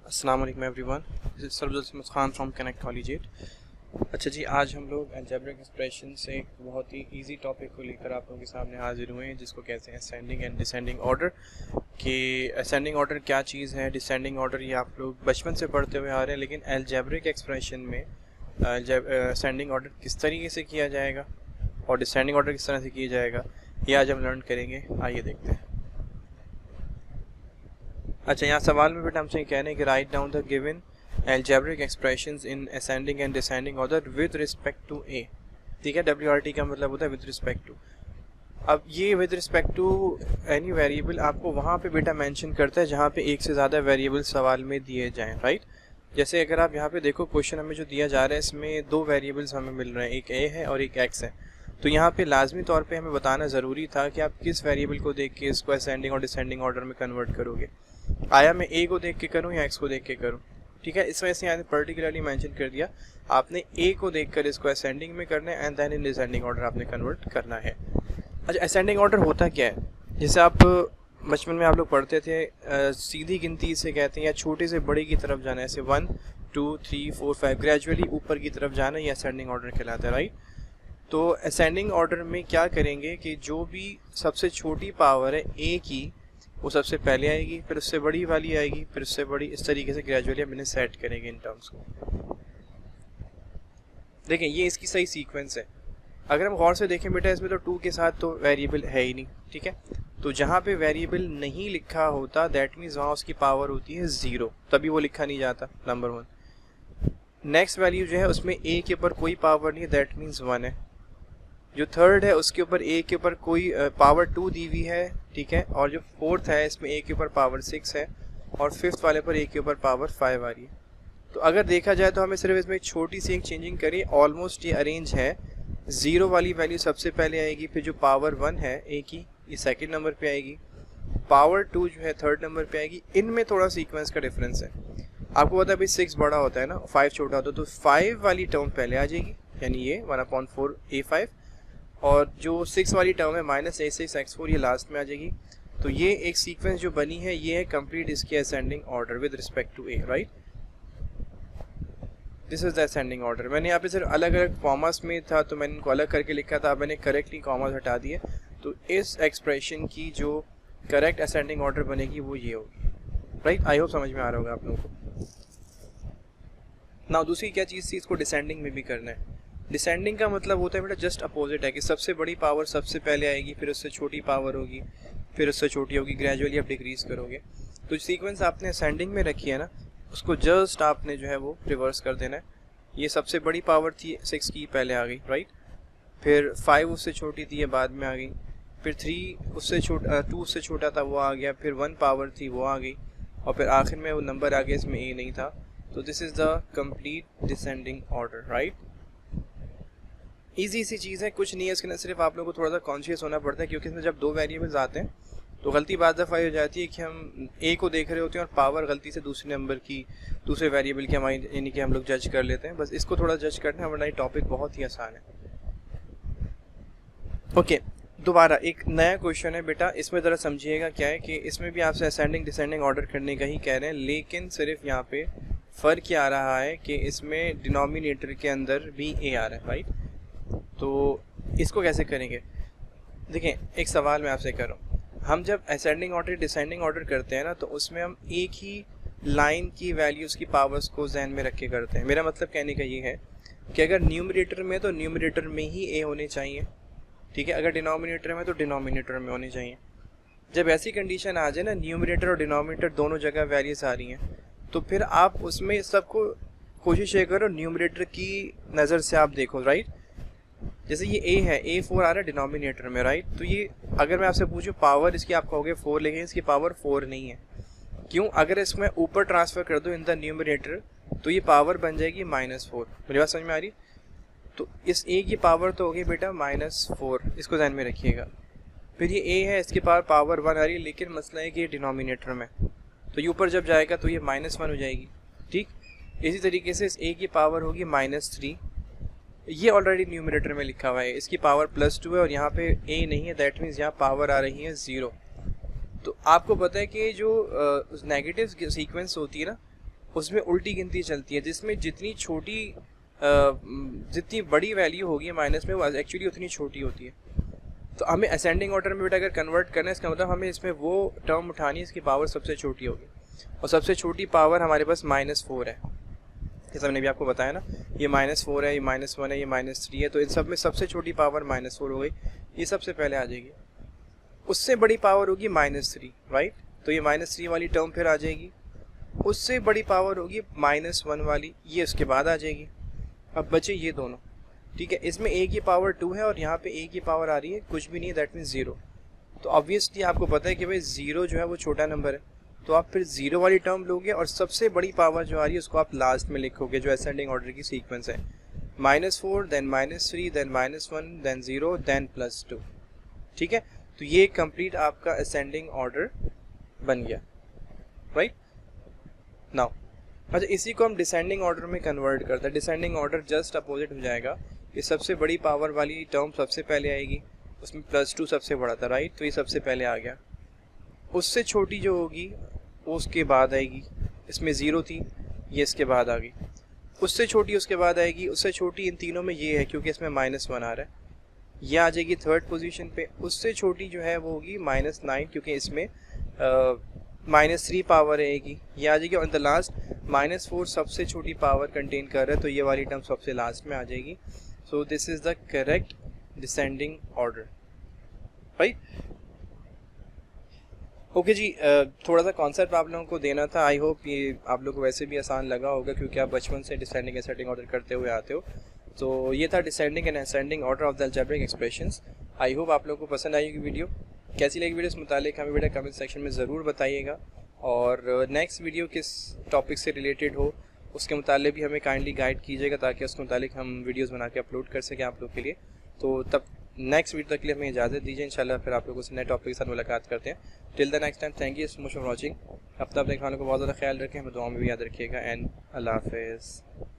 अस्सलाम वालेकुम everyone, this is Sarjul Khan from connect collegiate. अच्छा जी, आज हम लोग अलजेब्रिक एक्सप्रेशन से एक बहुत ही इजी टॉपिक को लेकर आप लोगों के सामने हाजिर हुए हैं, जिसको कहते हैं असेंडिंग एंड डिसेंडिंग ऑर्डर। कि असेंडिंग ऑर्डर क्या चीज़ है, डिसेंडिंग ऑर्डर ये आप लोग बचपन से पढ़ते हुए आ रहे हैं, लेकिन अलजेब्रिक एक्सप्रेशन में असेंडिंग ऑर्डर किस तरीके से किया जाएगा और डिसेंडिंग ऑर्डर किस तरह से किया जाएगा, ये आज हम लर्न करेंगे। आइए देखते हैं। अच्छा, यहाँ सवाल में बेटा हमसे कह रहे हैं कि write down the given algebraic expressions in ascending and descending order with respect to a। ठीक है, WRT का मतलब होता है with respect to। अब ये with respect to any variable आपको वहाँ पे बेटा मेंशन करता है जहाँ पे एक से ज़्यादा वेरिएबल सवाल में दिए जाएं, राइट। जैसे अगर आप यहाँ पे देखो, क्वेश्चन हमें जो दिया जा रहा है इसमें दो वेरिएबल्स हमें मिल रहे हैं, एक a है और एक x है। तो यहाँ पे लाजमी तौर पे हमें बताना ज़रूरी था कि आप किस वेरिएबल को देख के इसको असेंडिंग और डिसेंडिंग ऑर्डर में कन्वर्ट करोगे। आया मैं a को देख के करूँ या x को देख के करूँ? ठीक है, इस वजह से यहाँ पर्टिकुलरली मेंशन कर दिया आपने a को देखकर इसको असेंडिंग में करना है and then in descending order आपने कन्वर्ट करना है। अच्छा, असेंडिंग ऑर्डर होता क्या है? जैसे आप बचपन में आप लोग पढ़ते थे, सीधी गिनती से कहते हैं या छोटे से बड़े की तरफ जाना है, ऐसे 1 2 3 4 5 ग्रेजुअली ऊपर की तरफ जाना, ये असेंडिंग ऑर्डर कहलाता है, राइट। तो असेंडिंग ऑर्डर में क्या करेंगे कि जो भी सबसे छोटी पावर है a की, वो सबसे पहले आएगी, फिर उससे बड़ी वाली आएगी, फिर उससे बड़ी, इस तरीके से ग्रेजुअली हम इन्हें सेट करेंगे इन टर्म्स को। देखें, ये इसकी सही सीक्वेंस है। अगर हम गौर से देखें बेटा, इसमें तो 2 के साथ तो वेरिएबल है ही नहीं, ठीक है। तो जहाँ पे वेरिएबल नहीं लिखा होता दैट मीन्स वहाँ उसकी पावर होती है 0, तभी वो लिखा नहीं जाता, नंबर 1। नेक्स्ट वैल्यू जो है उसमें a के ऊपर कोई पावर नहीं है, दैट मीन्स 1 है। जो थर्ड है उसके ऊपर a के ऊपर कोई पावर 2 दी हुई है, ठीक है। और जो फोर्थ है इसमें a के ऊपर पावर 6 है और फिफ्थ वाले पर a के ऊपर पावर 5 आ रही है। तो अगर देखा जाए तो हमें सिर्फ इसमें एक छोटी सी एक चेंजिंग करिए, ऑलमोस्ट ये अरेंज है। 0 वाली वैल्यू सबसे पहले आएगी, फिर जो पावर 1 है a की, ये सेकेंड नंबर पे आएगी, पावर 2 जो है थर्ड नंबर पे आएगी। इनमें थोड़ा सीक्वेंस का डिफरेंस है। आपको पता है भाई 6 बड़ा होता है ना, 5 छोटा होता है, तो 5 वाली टर्म पहले आ जाएगी, यानी ये 1/4 a5, और जो 6 वाली टर्म है -a6x4 ये लास्ट में आ जाएगी। तो ये एक सीक्वेंस जो बनी है ये है कंप्लीट इसकी ascending order with respect to a, right. This is the ascending order. मैंने यहाँ पे सिर्फ अलग अलग कॉमर्स में था तो मैंने इनको अलग करके लिखा था, मैंने करेक्टली कॉमर्स हटा दिए। तो इस एक्सप्रेशन की जो करेक्ट असेंडिंग ऑर्डर बनेगी वो ये होगी, राइट। आई होप समझ में आ रहा होगा आप लोगों को। ना दूसरी क्या चीज़ थी, इसको डिसेंडिंग में भी करना है। डिसेंडिंग का मतलब होता है बेटा जस्ट अपोजिट है, कि सबसे बड़ी पावर सबसे पहले आएगी, फिर उससे छोटी पावर होगी, फिर उससे छोटी होगी, ग्रेजुअली आप डिक्रीज करोगे। तो सीक्वेंस आपने असेंडिंग में रखी है ना, उसको जस्ट आपने जो है वो रिवर्स कर देना है। ये सबसे बड़ी पावर थी 6 की, पहले आ गई, राइट। फिर 5 उससे छोटी थी, ये बाद में आ गई। फिर 3 उससे छोटा, 2 उससे छोटा था, वो आ गया। फिर 1 पावर थी, वो आ गई, और फिर आखिर में वो नंबर आ गया, इसमें a नहीं था। तो this is the complete descending order, right. Easy सी चीज़ है, कुछ नहीं है इसके अंदर, सिर्फ आप लोगों को थोड़ा सा कॉन्शियस होना पड़ता है, क्योंकि इसमें जब दो वेरिएबल्स आते हैं तो गलती बाद दफ़ा हो जाती है कि हम a को देख रहे होते हैं और पावर गलती से दूसरे नंबर की, दूसरे वेरिएबल की हमारी, यानी कि हम लोग जज कर लेते हैं। बस इसको थोड़ा जज करना है, वरना ये टॉपिक बहुत ही आसान है। ओके, दोबारा एक नया क्वेश्चन है बेटा, इसमें ज़रा समझिएगा क्या है कि इसमें भी आपसे असेंडिंग डिसेंडिंग ऑर्डर करने का ही कह रहे हैं, लेकिन सिर्फ यहाँ पे फ़र्क क्या आ रहा है कि इसमें डिनोमिनेटर के अंदर भी a आ रहा है, राइट। तो इसको कैसे करेंगे? देखें, एक सवाल मैं आपसे कर रहा हूँ, हम जब असेंडिंग ऑर्डर डिसेंडिंग ऑर्डर करते हैं ना, तो उसमें हम एक ही लाइन की वैल्यूज़ की पावर्स को जहन में रख के करते हैं। मेरा मतलब कहने का ये है कि अगर न्यूमरेटर में तो न्यूमरेटर में ही a होने चाहिए, ठीक है। अगर डिनोमिनेटर में तो डिनोमिनेटर में होने चाहिए। जब ऐसी कंडीशन आ जाए ना, न्यूमरेटर और डिनोमिनेटर दोनों जगह वैल्यूज आ रही हैं, तो फिर आप उसमें सबको कोशिश ये करो न्यूमरेटर की नज़र से आप देखो, राइट। जैसे ये a है, a4 आ रहा है डिनोमिनेटर में, राइट। तो ये अगर मैं आपसे पूछूं पावर इसकी, आप कहोगे 4, लेकिन इसकी पावर 4 नहीं है। क्यों? अगर इसमें ऊपर ट्रांसफ़र कर दो इन द न्यूमरेटर तो ये पावर बन जाएगी -4। मेरी बात समझ में आ रही? तो इस a की पावर तो होगी बेटा -4, इसको ध्यान में रखिएगा। फिर ये a है, इसकी पावर 1 आ रही है, लेकिन मसला है कि ये डिनोमिनेटर में, तो ये ऊपर जब जाएगा तो ये -1 हो जाएगी, ठीक। इसी तरीके से इस a की पावर होगी -3, ये ऑलरेडी न्यूमरेटर में लिखा हुआ है, इसकी पावर +2 है और यहाँ पे a नहीं है, दैट मीन्स यहाँ पावर आ रही है 0। तो आपको पता है कि जो नेगेटिव सीक्वेंस होती है ना, उसमें उल्टी गिनती चलती है, जिसमें जितनी बड़ी वैल्यू होगी माइनस में वो एक्चुअली उतनी छोटी होती है। तो हमें असेंडिंग ऑर्डर में बेटा अगर कन्वर्ट करना है, इसका मतलब हमें इसमें वो टर्म उठानी है इसकी पावर सबसे छोटी होगी, और सबसे छोटी पावर हमारे पास -4 है, जैसा मैंने भी आपको बताया ना, ये -4 है, ये -1 है, ये -3 है, तो इन सब में सबसे छोटी पावर -4 हो गई, ये सबसे पहले आ जाएगी। उससे बड़ी पावर होगी -3, राइट, तो ये -3 वाली टर्म फिर आ जाएगी। उससे बड़ी पावर होगी -1 वाली, ये उसके बाद आ जाएगी। अब बचे ये दोनों, ठीक है, इसमें a की पावर 2 है और यहाँ पे a की पावर आ रही है कुछ भी नहीं, दैट मीन्स 0। तो ऑब्वियसली आपको पता है कि भाई 0 जो है वो छोटा नंबर है, तो आप फिर 0 वाली टर्म लोगे और सबसे बड़ी पावर जो आ रही है उसको आप लास्ट में लिखोगे, जो असेंडिंग ऑर्डर की सीक्वेंस है, -4 देन -3 देन -1 देन 0 देन +2, ठीक है। तो ये कंप्लीट आपका असेंडिंग ऑर्डर बन गया, राइट। नाउ अच्छा, इसी को हम डिसेंडिंग ऑर्डर में कन्वर्ट करते हैं। डिसेंडिंग ऑर्डर जस्ट अपोजिट हो जाएगा, ये सबसे बड़ी पावर वाली टर्म सबसे पहले आएगी, उसमें +2 सबसे बड़ा था, राइट, तो ये सबसे पहले आ गया। उससे छोटी जो होगी वो उसके बाद आएगी, इसमें 0 थी, ये इसके बाद आ गई। उससे छोटी उसके बाद आएगी, उससे छोटी इन तीनों में ये है क्योंकि इसमें -1 आ रहा है, ये आ जाएगी थर्ड पोजीशन पे। उससे छोटी जो है वो होगी -9 क्योंकि इसमें -3 पावर आएगी, ये आ जाएगी। और द लास्ट -4 सबसे छोटी पावर कंटेन कर रहा है, तो ये वाली टर्म सबसे लास्ट में आ जाएगी। So this is the correct descending order, right. Okay जी, थोड़ा सा कॉन्सेप्ट आप लोगों को देना था। आई होप ये आप लोगों को वैसे भी आसान लगा होगा क्योंकि आप बचपन से डिसेंडिंग असेंडिंग ऑर्डर करते हुए आते हो। तो ये था descending and ascending order of the algebraic expressions. I hope आप लोगों को पसंद आई होगी वीडियो। कैसी लगी वीडियो इस मुतालिक हमें बेटा कमेंट सेक्शन में ज़रूर बताइएगा, और नेक्स्ट वीडियो किस टॉपिक से रिलेटेड हो उसके मुतालिक भी हमें काइंडली गाइड कीजिएगा ताकि उसके मुतालिक हम वीडियोज़ बना के अपलोड कर सकें आप लोग के लिए। तो तब नेक्स्ट वीडियो तक के लिए हमें इजाज़त दीजिए, इंशाल्लाह फिर आप लोगों से नए टॉपिक के साथ मुलाकात करते हैं। Till the next time, thank you so much for watching. अपना अपने खानों को बहुत ज़्यादा ख्याल रखें, हमें दुआ में भी याद रखिएगा, एंड अल्लाह हाफ़िज़।